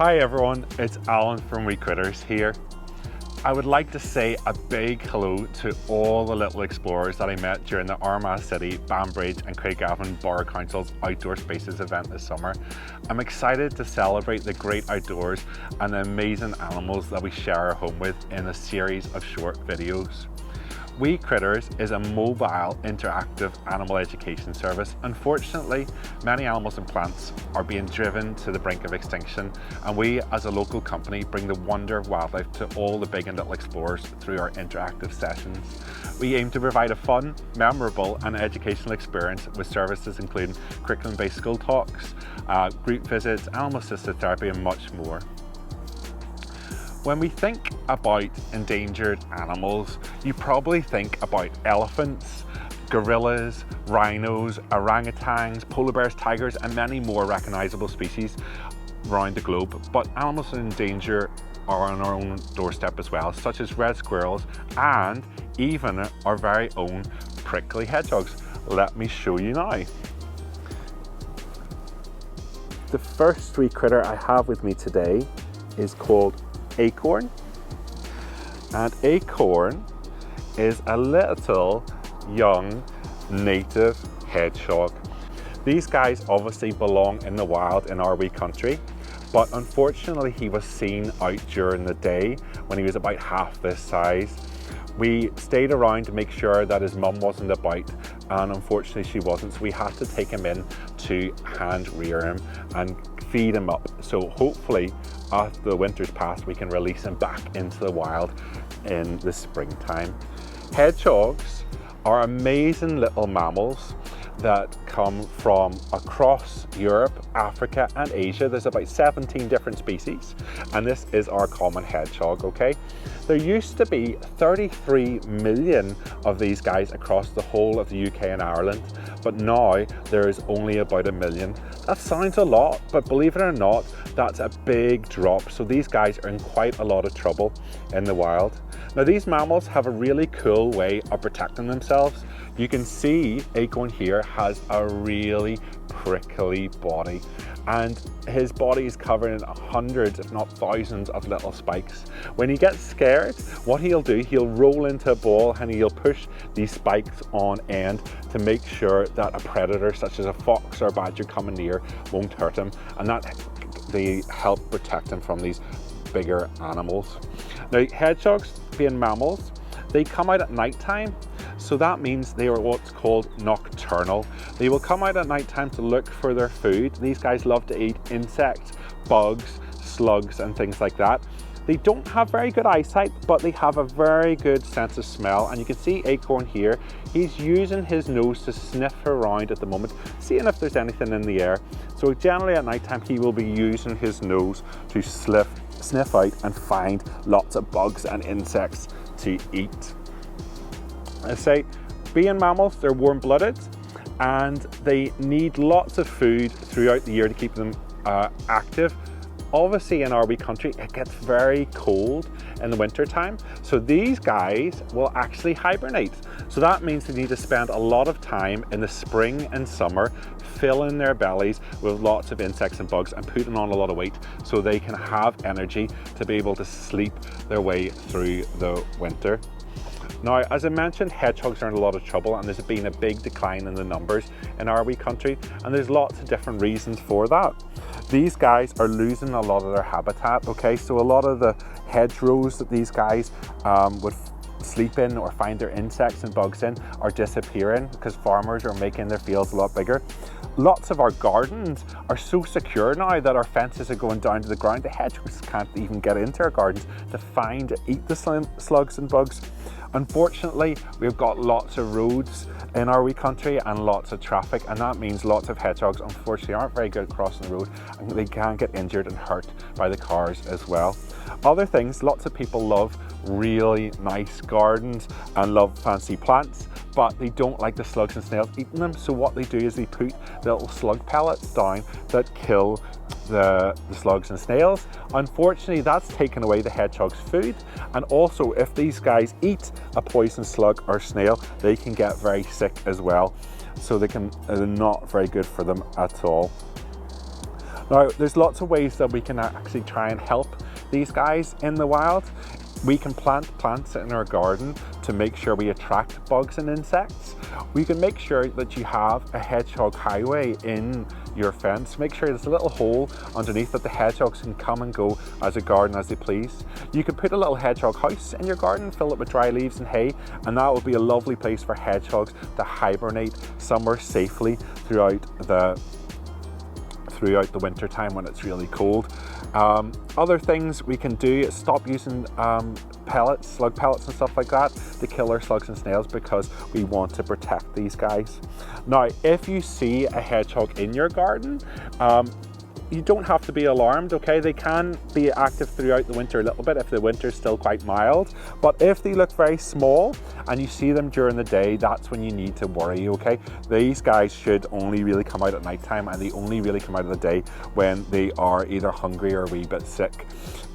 Hi everyone, it's Alan from We Critters here. I would like to say a big hello to all the little explorers that I met during the Armagh City, Banbridge and Craigavon Borough Council's Outdoor Spaces event this summer. I'm excited to celebrate the great outdoors and the amazing animals that we share our home with in a series of short videos. We Critters is a mobile, interactive animal education service. Unfortunately, many animals and plants are being driven to the brink of extinction, and we as a local company bring the wonder of wildlife to all the big and little explorers through our interactive sessions. We aim to provide a fun, memorable and educational experience with services including curriculum-based school talks, group visits, animal-assisted therapy and much more. When we think about endangered animals, you probably think about elephants, gorillas, rhinos, orangutans, polar bears, tigers, and many more recognizable species around the globe. But animals in danger are on our own doorstep as well, such as red squirrels and even our very own prickly hedgehogs. Let me show you now. The first street critter I have with me today is called Acorn, and Acorn is a little young native hedgehog. These guys obviously belong in the wild in our wee country, but unfortunately he was seen out during the day when he was about half this size. We stayed around to make sure that his mum wasn't about, and unfortunately she wasn't, so we had to take him in to hand rear him and feed him up. So hopefully after the winter's passed we can release him back into the wild in the springtime. Hedgehogs are amazing little mammals that come from across Europe, Africa and Asia. There's about 17 different species, and this is our common hedgehog, okay? There used to be 33 million of these guys across the whole of the UK and Ireland, but now there is only about 1 million. That sounds a lot, but believe it or not, that's a big drop. So these guys are in quite a lot of trouble in the wild. Now these mammals have a really cool way of protecting themselves. You can see Acorn here has a really prickly body, and his body is covered in hundreds if not thousands of little spikes. When he gets scared, what he'll do, he'll roll into a ball and he'll push these spikes on end to make sure that a predator such as a fox or a badger coming near won't hurt him, and that they help protect him from these bigger animals. Now hedgehogs, being mammals, they come out at night time, so that means they are what's called nocturnal. They will come out at night time to look for their food. These guys love to eat insects, bugs, slugs and things like that. They don't have very good eyesight, but they have a very good sense of smell, and you can see Acorn here. He's using his nose to sniff around at the moment, seeing if there's anything in the air. So generally at night time he will be using his nose to sniff out and find lots of bugs and insects to eat. I say, being mammals, they're warm-blooded and they need lots of food throughout the year to keep them active. Obviously in our wee country it gets very cold in the winter time, so these guys will actually hibernate. So that means they need to spend a lot of time in the spring and summer filling their bellies with lots of insects and bugs and putting on a lot of weight so they can have energy to be able to sleep their way through the winter. Now, as I mentioned, hedgehogs are in a lot of trouble, and there's been a big decline in the numbers in our wee country, and there's lots of different reasons for that. These guys are losing a lot of their habitat, okay? So a lot of the hedgerows that these guys would sleep in or find their insects and bugs in are disappearing because farmers are making their fields a lot bigger. Lots of our gardens are so secure now that our fences are going down to the ground. The hedgehogs can't even get into our gardens to eat the slugs and bugs. Unfortunately, we've got lots of roads in our wee country and lots of traffic, and that means lots of hedgehogs unfortunately aren't very good at crossing the road, and they can get injured and hurt by the cars as well. Other things, lots of people love really nice gardens and love fancy plants, but they don't like the slugs and snails eating them. So what they do is they put little slug pellets down that kill the slugs and snails. Unfortunately, that's taken away the hedgehog's food, and also if these guys eat a poison slug or snail, they can get very sick as well. So they're not very good for them at all. Now, there's lots of ways that we can actually try and help these guys in the wild. We can plant plants in our garden to make sure we attract bugs and insects. We can make sure that you have a hedgehog highway in your fence. Make sure there's a little hole underneath that the hedgehogs can come and go as a garden as they please. You can put a little hedgehog house in your garden, fill it with dry leaves and hay, and that will be a lovely place for hedgehogs to hibernate somewhere safely throughout the winter time when it's really cold. Other things we can do is stop using pellets, slug pellets and stuff like that to kill our slugs and snails, because we want to protect these guys. Now, if you see a hedgehog in your garden, you don't have to be alarmed, okay? They can be active throughout the winter a little bit if the winter is still quite mild. But if they look very small and you see them during the day, that's when you need to worry, okay? These guys should only really come out at nighttime, and they only really come out of the day when they are either hungry or a wee bit sick.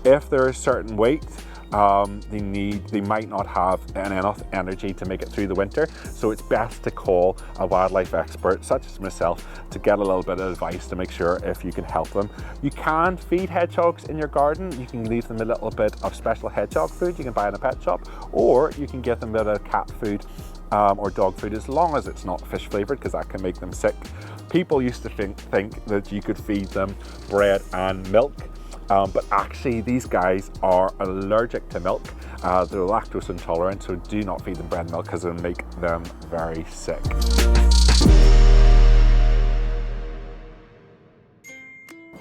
If they're a certain weight, they might not have enough energy to make it through the winter, so it's best to call a wildlife expert such as myself to get a little bit of advice to make sure if you can help them. You can feed hedgehogs in your garden. You can leave them a little bit of special hedgehog food you can buy in a pet shop, or you can give them a bit of cat food or dog food, as long as it's not fish flavored, because that can make them sick. People used to think that you could feed them bread and milk, but actually these guys are allergic to milk. They're lactose intolerant, so do not feed them bread and milk because it'll make them very sick.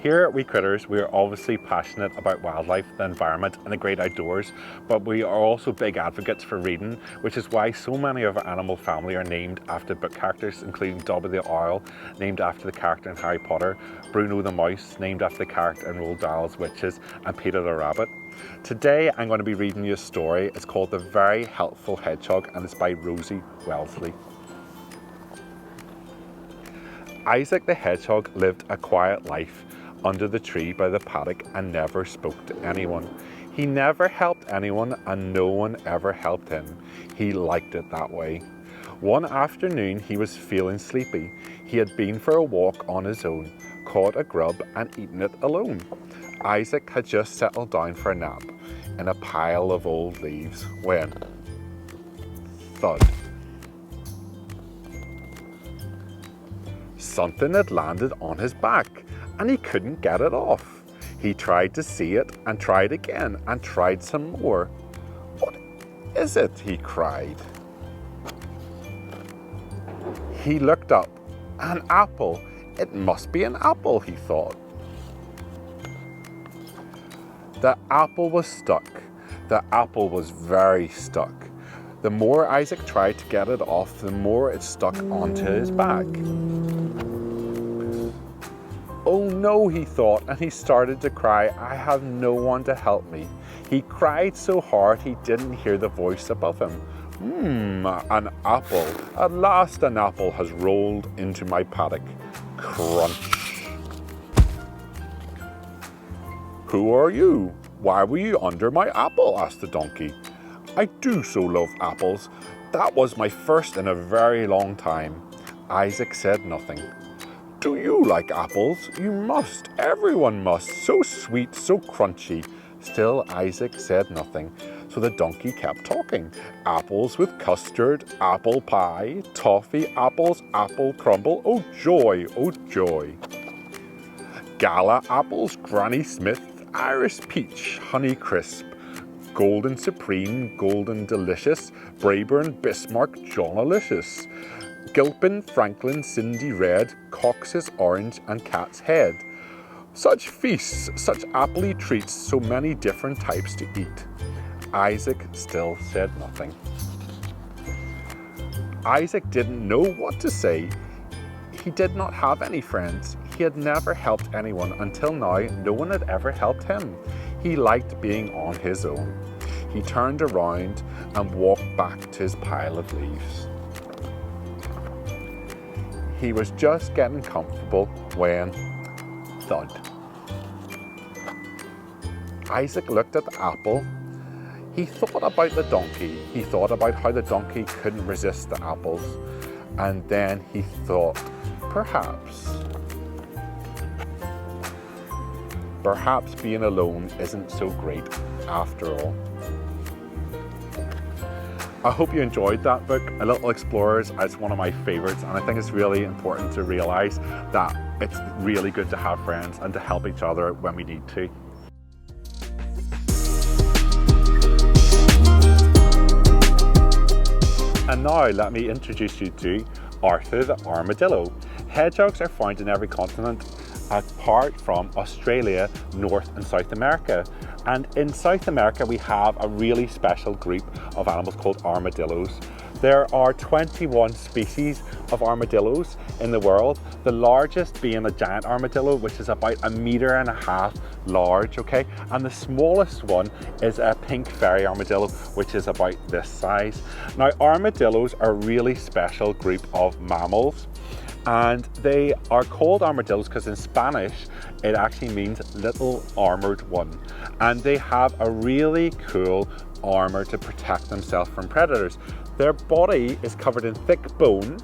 Here at We Critters, we are obviously passionate about wildlife, the environment and the great outdoors, but we are also big advocates for reading, which is why so many of our animal family are named after book characters, including Dobby the Owl, named after the character in Harry Potter, Bruno the Mouse, named after the character in Roald Dahl's Witches, and Peter the Rabbit. Today I'm going to be reading you a story. It's called The Very Helpful Hedgehog, and it's by Rosie Wellesley. Isaac the Hedgehog lived a quiet life under the tree by the paddock and never spoke to anyone. He never helped anyone, and no one ever helped him. He liked it that way. One afternoon he was feeling sleepy. He had been for a walk on his own, caught a grub and eaten it alone. Isaac had just settled down for a nap in a pile of old leaves when thud. Something had landed on his back, and he couldn't get it off. He tried to see it and tried again and tried some more. "What is it?" he cried. He looked up. An apple. It must be an apple, he thought. The apple was stuck. The apple was very stuck. The more Isaac tried to get it off, the more it stuck onto his back. Oh no, he thought, and he started to cry. I have no one to help me. He cried so hard he didn't hear the voice above him. An apple. At last an apple has rolled into my paddock. Crunch. Who are you? Why were you under my apple? Asked the donkey. I do so love apples. That was my first in a very long time. Isaac said nothing. Do you like apples? You must. Everyone must. So sweet, so crunchy. Still Isaac said nothing. So the donkey kept talking. Apples with custard, apple pie, toffee apples, apple crumble. Oh joy, oh joy. Gala apples, Granny Smith, Irish peach, honey crisp, golden supreme, golden delicious, Braeburn, Bismarck, Johnalicious, Gilpin, Franklin, Cindy Red, Cox's orange and cat's head. Such feasts, such appley treats, so many different types to eat. Isaac still said nothing. Isaac didn't know what to say. He did not have any friends. He had never helped anyone until now. No one had ever helped him. He liked being on his own. He turned around and walked back to his pile of leaves. He was just getting comfortable when thud. Isaac looked at the apple. He thought about the donkey. He thought about how the donkey couldn't resist the apples. And then he thought, perhaps perhaps being alone isn't so great after all. I hope you enjoyed that book. A Little Explorers is one of my favorites, and I think it's really important to realize that it's really good to have friends and to help each other when we need to. And now let me introduce you to Arthur the armadillo. Hedgehogs are found in every continent apart from Australia, North and South America. And in South America we have a really special group of animals called armadillos. There are 21 species of armadillos in the world, the largest being a giant armadillo, which is about 1.5 meters large, okay? And the smallest one is a pink fairy armadillo, which is about this size. Now, armadillos are a really special group of mammals, and they are called armadillos because in Spanish it actually means little armored one, and they have a really cool armor to protect themselves from predators. Their body is covered in thick bone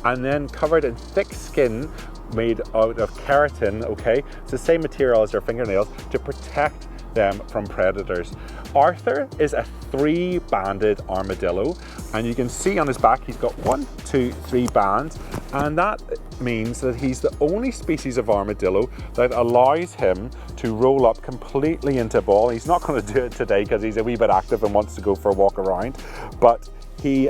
and then covered in thick skin made out of keratin, okay? It's the same material as their fingernails to protect them from predators. Arthur is a 3-banded armadillo, and you can see on his back he's got 1, 2, 3 bands, and that means that he's the only species of armadillo that allows him to roll up completely into a ball. He's not going to do it today because he's a wee bit active and wants to go for a walk around, but he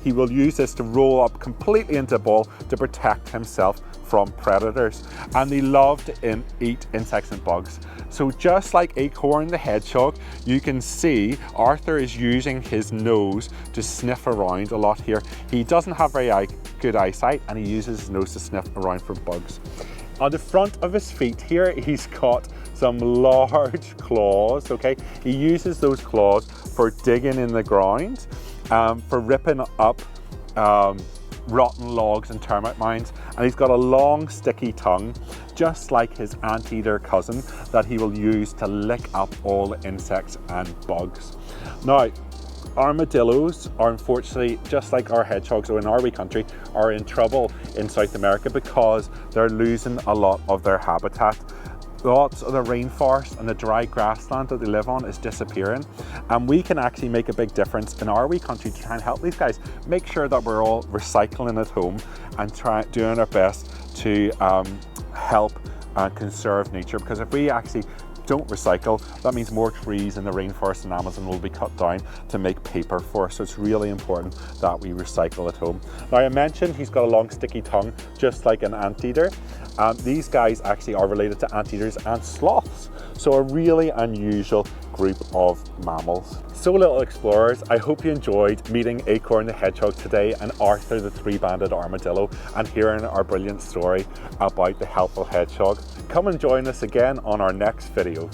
will use this to roll up completely into a ball to protect himself from predators. And they love to eat insects and bugs. So just like Acorn the hedgehog, you can see Arthur is using his nose to sniff around a lot here. He doesn't have very good eyesight, and he uses his nose to sniff around for bugs. On the front of his feet here, he's got some large claws, okay? He uses those claws for digging in the ground, for ripping up rotten logs and termite mounds, and he's got a long sticky tongue, just like his anteater cousin, that he will use to lick up all the insects and bugs. Now, armadillos are unfortunately, just like our hedgehogs in our wee country, are in trouble in South America because they're losing a lot of their habitat. Lots of the rainforest and the dry grassland that they live on is disappearing, and we can actually make a big difference in our wee country to try and help these guys. Make sure that we're all recycling at home and doing our best to help conserve nature, because if we actually don't recycle, that means more trees in the rainforest and Amazon will be cut down to make paper for us. So it's really important that we recycle at home. Now, I mentioned he's got a long sticky tongue, just like an anteater. These guys actually are related to anteaters and sloths, so a really unusual group of mammals. So, little explorers, I hope you enjoyed meeting Acorn the hedgehog today and Arthur the 3-banded armadillo, and hearing our brilliant story about the helpful hedgehog. Come and join us again on our next video.